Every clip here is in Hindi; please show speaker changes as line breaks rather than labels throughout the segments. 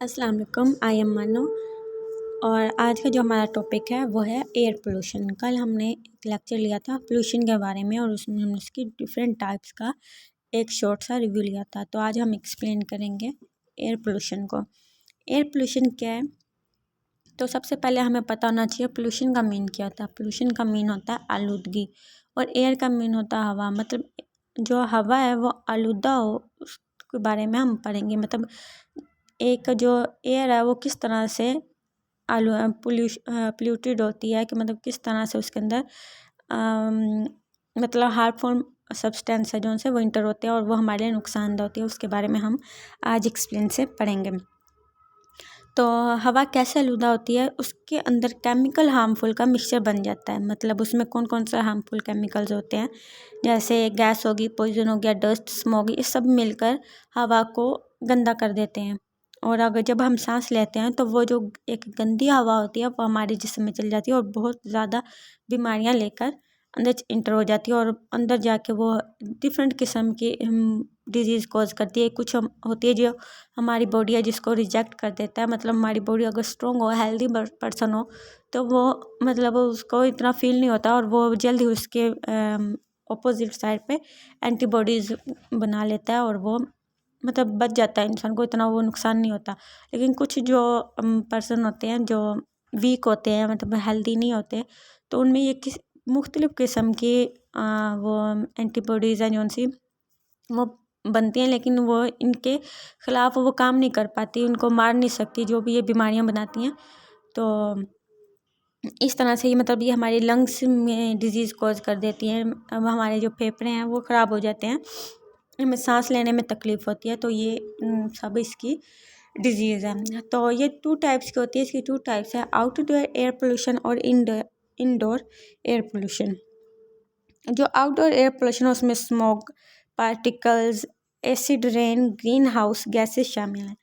अस्सलाम वालेकुम, आई एम मानो। और आज का जो हमारा टॉपिक है वो है एयर पोल्यूशन। कल हमने एक लेक्चर लिया था पोल्यूशन के बारे में और उसमें हमने उसकी डिफरेंट टाइप्स का एक शॉर्ट सा रिव्यू लिया था। तो आज हम एक्सप्लेन करेंगे एयर पोल्यूशन को। एयर पोल्यूशन क्या है? तो सबसे पहले हमें पता होना चाहिए पोल्यूशन का मीन क्या होता है। पोल्यूशन का मीन होता है आलूदगी और एयर का मीन होता है हवा। मतलब जो हवा है वो आलूदा हो उसके बारे में हम पढ़ेंगे। मतलब एक जो एयर है वो किस तरह से पोल्यूटेड होती है, कि मतलब किस तरह से उसके अंदर मतलब हार्मफुल सब्सटेंस है जो उनसे वो इंटर होते हैं और वो हमारे लिए नुकसानदेह होती है। उसके बारे में हम आज एक्सप्लेन से पढ़ेंगे। तो हवा कैसे आलूदा होती है? उसके अंदर केमिकल हार्मफुल का मिक्सचर बन जाता है। मतलब उसमें कौन कौन सा हार्मफुल केमिकल्स होते हैं, जैसे गैस होगी, पॉइजन हो गया, डस्ट, स्मोक, ये सब मिलकर हवा को गंदा कर देते हैं। और अगर जब हम सांस लेते हैं तो वो जो एक गंदी हवा होती है वो हमारे जिस्म में चली जाती है और बहुत ज़्यादा बीमारियां लेकर अंदर इंटर हो जाती है और अंदर जाके वो डिफरेंट किस्म की डिजीज़ कॉज करती है। कुछ होती है जो हमारी बॉडी है जिसको रिजेक्ट कर देता है। मतलब हमारी बॉडी अगर स्ट्रॉन्ग हो, हेल्दी पर्सन हो, तो वो मतलब उसको इतना फील नहीं होता और वो जल्दी उसके अपोजिट साइड पे एंटीबॉडीज़ बना लेता है और वो मतलब बच जाता है, इंसान को इतना वो नुकसान नहीं होता। लेकिन कुछ जो पर्सन होते हैं जो वीक होते हैं, मतलब हेल्दी नहीं होते, तो उनमें ये मुख्तलिफ़ किस्म की वो एंटीबॉडीज़ हैं जो उनसी वो बनती हैं, लेकिन वो इनके ख़िलाफ़ वो काम नहीं कर पाती, उनको मार नहीं सकती जो भी ये बीमारियां बनाती हैं। तो इस तरह से ये मतलब ये हमारे लंग्स में डिजीज़ कॉज कर देती हैं। अब हमारे जो फेफड़े हैं वो ख़राब हो जाते हैं, हमें सांस लेने में तकलीफ़ होती है। तो ये सब इसकी डिजीज़ है। तो ये 2 टाइप्स की होती है। इसकी 2 टाइप्स है, आउटडोर एयर पोल्यूशन और इंडोर एयर पोल्यूशन। जो आउटडोर एयर पोल्यूशन है उसमें smoke, particles, acid rain, green house gases शामिल हैं।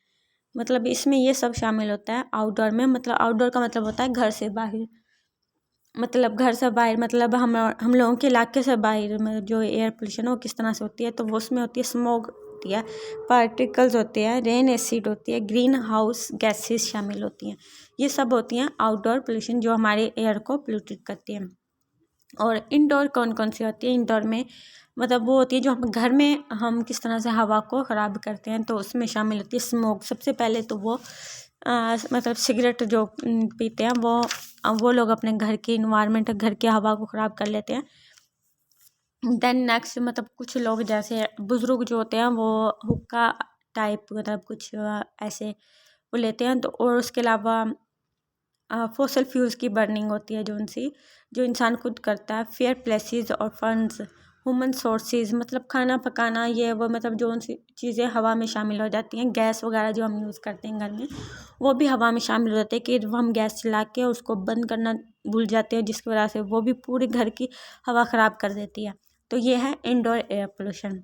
मतलब इसमें ये सब शामिल होता है आउटडोर में। मतलब आउटडोर का मतलब होता है घर से बाहर। मतलब घर से बाहर मतलब हम लोगों के इलाके से बाहर में जो एयर पोल्यूशन है वो किस तरह से होती है। तो वो उसमें होती है स्मोक होती है, पार्टिकल्स होते हैं, रेन एसिड होती है, ग्रीन हाउस गैसेस शामिल होती हैं। ये सब होती हैं आउटडोर पोल्यूशन जो हमारे एयर को पोल्यूटेड करती हैं। और इंडोर कौन कौन सी होती है? इंडोर में मतलब वो होती है जो हम घर में हम किस तरह से हवा को ख़राब करते हैं। तो उसमें शामिल होती है स्मोक। सबसे पहले तो वो मतलब सिगरेट जो पीते हैं वो लोग अपने घर की इन्वायरमेंट, घर की हवा को ख़राब कर लेते हैं। देन नेक्स्ट मतलब कुछ लोग जैसे बुज़ुर्ग जो होते हैं वो हुक्का टाइप मतलब कुछ ऐसे वो लेते हैं। तो और उसके अलावा फॉसल फ्यूल्स की बर्निंग होती है जो इंसान खुद करता है। फेयर प्लेसेस और फंड्स, ह्यूमन सोर्सेज मतलब खाना पकाना, ये वो मतलब जो उन चीज़ें हवा में शामिल हो जाती हैं। गैस वगैरह जो हम यूज़ करते हैं घर में वो भी हवा में शामिल हो जाते हैं कि वो हम गैस चला के उसको बंद करना भूल जाते हैं, जिसकी वजह से वो भी पूरे घर की हवा ख़राब कर देती है। तो ये है इंडोर एयर पोल्यूशन।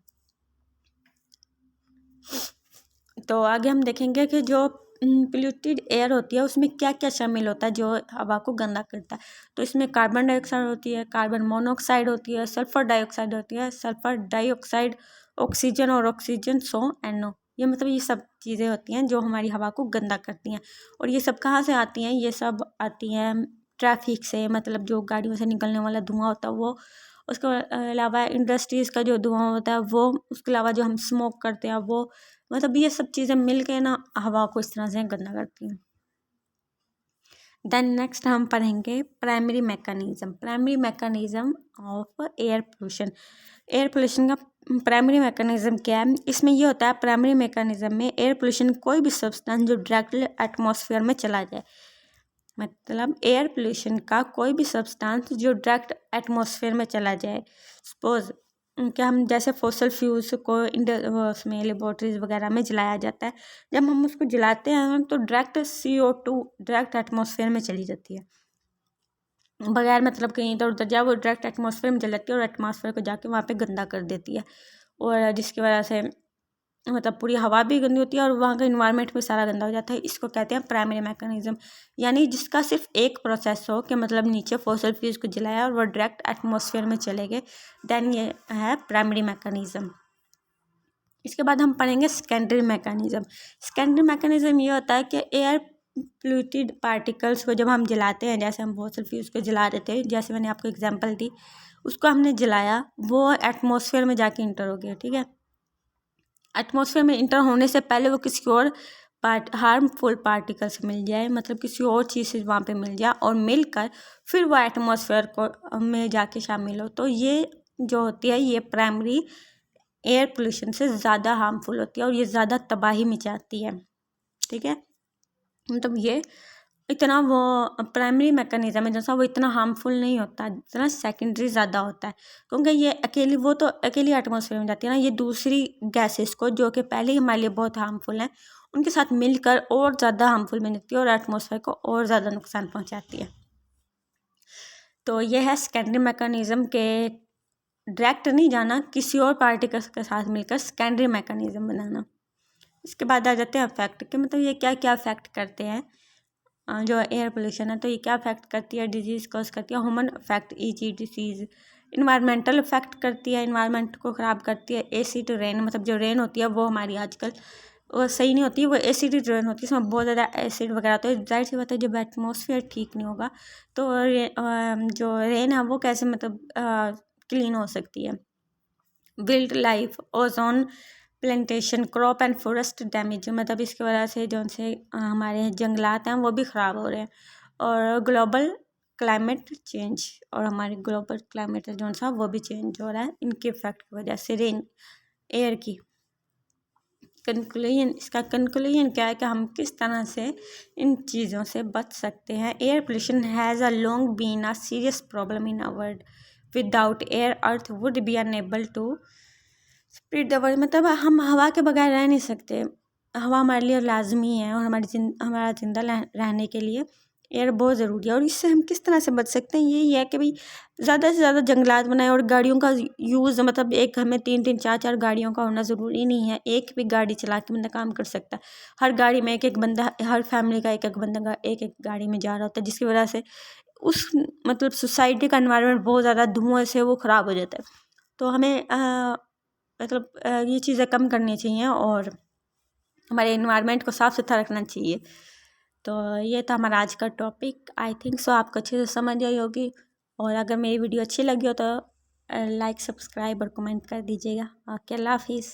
तो आगे हम देखेंगे कि जो पोल्यूटेड एयर होती है उसमें क्या क्या शामिल होता है जो हवा को गंदा करता है। तो इसमें कार्बन डाइऑक्साइड होती है, कार्बन मोनोऑक्साइड होती है, सल्फर डाइऑक्साइड होती है, सल्फर डाइऑक्साइड, ऑक्सीजन और ऑक्सीजन सो NO। ये मतलब ये सब चीज़ें होती हैं जो हमारी हवा को गंदा करती हैं। और ये सब कहाँ से आती हैं? ये सब आती हैं ट्रैफिक से, मतलब जो गाड़ियों से निकलने वाला धुआं होता है वो, उसके अलावा इंडस्ट्रीज़ का जो धुआं होता है वो, उसके अलावा जो हम स्मोक करते हैं वो, मतलब ये सब चीज़ें मिल के ना हवा को इस तरह से गंदा करती हैं। देन नेक्स्ट हम पढ़ेंगे primary mechanism of air pollution. Air pollution का प्राइमरी मैकेनिज़्म क्या है? इसमें ये होता है प्राइमरी मैकेनिज़्म में एयर पोल्यूशन कोई भी सब्सटेंस जो डायरेक्टली एटमॉस्फेयर में चला जाए। मतलब एयर पोल्यूशन का कोई भी सब्सटेंस जो डायरेक्ट एटमॉस्फेयर में चला जाए। सपोज क्या हम जैसे फॉसल फ्यूल्स को उसमें लेबॉर्ट्रीज वगैरह में जलाया जाता है, जब हम उसको जलाते हैं तो डायरेक्ट CO2 डायरेक्ट एटमॉस्फेयर में चली जाती है, बगैर मतलब कहीं इधर उधर जाए वो डायरेक्ट एटमॉस्फेयर में चल जाती है और एटमॉस्फेयर को जाके वहाँ पे गंदा कर देती है। और जिसकी वजह से मतलब पूरी हवा भी गंदी होती है और वहाँ का इन्वायरमेंट भी सारा गंदा हो जाता है। इसको कहते हैं प्राइमरी मैकेनिज्म, यानी जिसका सिर्फ एक प्रोसेस हो कि मतलब नीचे फॉसल फ्यूल्स को जलाया और वो डायरेक्ट एटमॉस्फेयर में चले गए, देन ये है प्राइमरी मैकेनिज्म। इसके बाद हम पढ़ेंगे सेकेंडरी मैकेनिज्म। सेकेंडरी मैकेनिज्म ये होता है कि एयर प्लूटेड पार्टिकल्स को जब हम जलाते हैं, जैसे हम फॉसिल फ्यूल्स को जला देते हैं, जैसे मैंने आपको एग्जांपल दी, उसको हमने जलाया, वो एटमॉस्फेयर में जाके इंटर हो गया, ठीक है। एटमॉस्फेयर में इंटर होने से पहले वो किसी और हार्मफुल पार्टिकल से मिल जाए, मतलब किसी और चीज़ से वहाँ पे मिल जाए और मिलकर फिर वो एटमॉस्फेयर को में जाके शामिल हो, तो ये जो होती है ये प्राइमरी एयर पोल्यूशन से ज़्यादा हार्मफुल होती है और ये ज़्यादा तबाही मचाती है, ठीक है। मतलब ये इतना वो प्राइमरी मैकेनिज्म है जैसा, वो इतना हार्मफुल नहीं होता जितना सेकेंडरी ज़्यादा होता है, क्योंकि ये अकेली, वो तो अकेली एटमॉस्फेयर में जाती है ना, ये दूसरी गैसेस को जो कि पहले ही हमारे लिए बहुत हार्मफुल हैं उनके साथ मिलकर और ज़्यादा हार्मफुल बन जाती है और एटमॉस्फेयर को और ज़्यादा नुकसान पहुँचाती है। तो ये है सेकेंडरी मैकेनिज्म के डायरेक्ट नहीं जाना, किसी और पार्टिकल्स के साथ मिलकर सेकेंडरी मैकेनिज्म बनाना। इसके बाद आ जाते हैं अफेक्ट के, मतलब ये क्या क्या अफेक्ट करते हैं जो एयर पोल्यूशन है। तो ये क्या अफेक्ट करती है, डिजीज़ कॉज करती है, human affect easy disease, environmental affect करती है, इन्वायरमेंट को ख़राब करती है, एसिड रेन, मतलब जो रेन होती है वो हमारी आजकल वो सही नहीं होती, वो एसिड रेन होती है, इसमें बहुत ज़्यादा एसिड वगैरह, तो जाहिर सी बात है जब एटमॉस्फेयर ठीक नहीं होगा तो जो रेन है वो कैसे मतलब क्लीन हो सकती है। Wild life, ozone plantation, crop and forest damage, मतलब इसकी वजह से जो से हमारे जंगलात हैं वो भी ख़राब हो रहे हैं, और ग्लोबल क्लाइमेट चेंज, और हमारे ग्लोबल क्लाइमेट जो सा वो भी चेंज हो रहा है इनके इफेक्ट की वजह से, रेन एयर की। कंक्लूजन, इसका कंक्लूजन क्या है कि हम किस तरह से इन चीज़ों से बच सकते हैं। Air pollution has a long been a serious problem in our world, without air earth would be unable to split the world, मतलब हम हवा के बगैर रह नहीं सकते, हवा हमारे लिए लाजमी है और हमारा जिंदा रहने के लिए एयर बहुत ज़रूरी है। और इससे हम किस तरह से बच सकते हैं, यही है कि भाई ज़्यादा से ज़्यादा जंगलात बनाए, और गाड़ियों का यूज़, मतलब एक घर में 3-3 4-4 गाड़ियों का होना ज़रूरी नहीं है, एक भी गाड़ी चला के बंदा काम कर सकता है। हर गाड़ी में एक एक बंदा, हर फैमिली का एक एक बंदा एक एक गाड़ी में जा रहा होता है, जिसकी वजह से उस मतलब सोसाइटी का एनवायरनमेंट बहुत ज़्यादा धुआं से वो ख़राब हो जाता है। तो हमें मतलब ये चीज़ें कम करनी चाहिए और हमारे इन्वायरमेंट को साफ़ सुथरा रखना चाहिए। तो ये था हमारा आज का टॉपिक। आई थिंक सो आपको अच्छे से समझ आई होगी, और अगर मेरी वीडियो अच्छी लगी हो तो लाइक, सब्सक्राइब और कमेंट कर दीजिएगा। ओके, अल्लाह हाफिज़।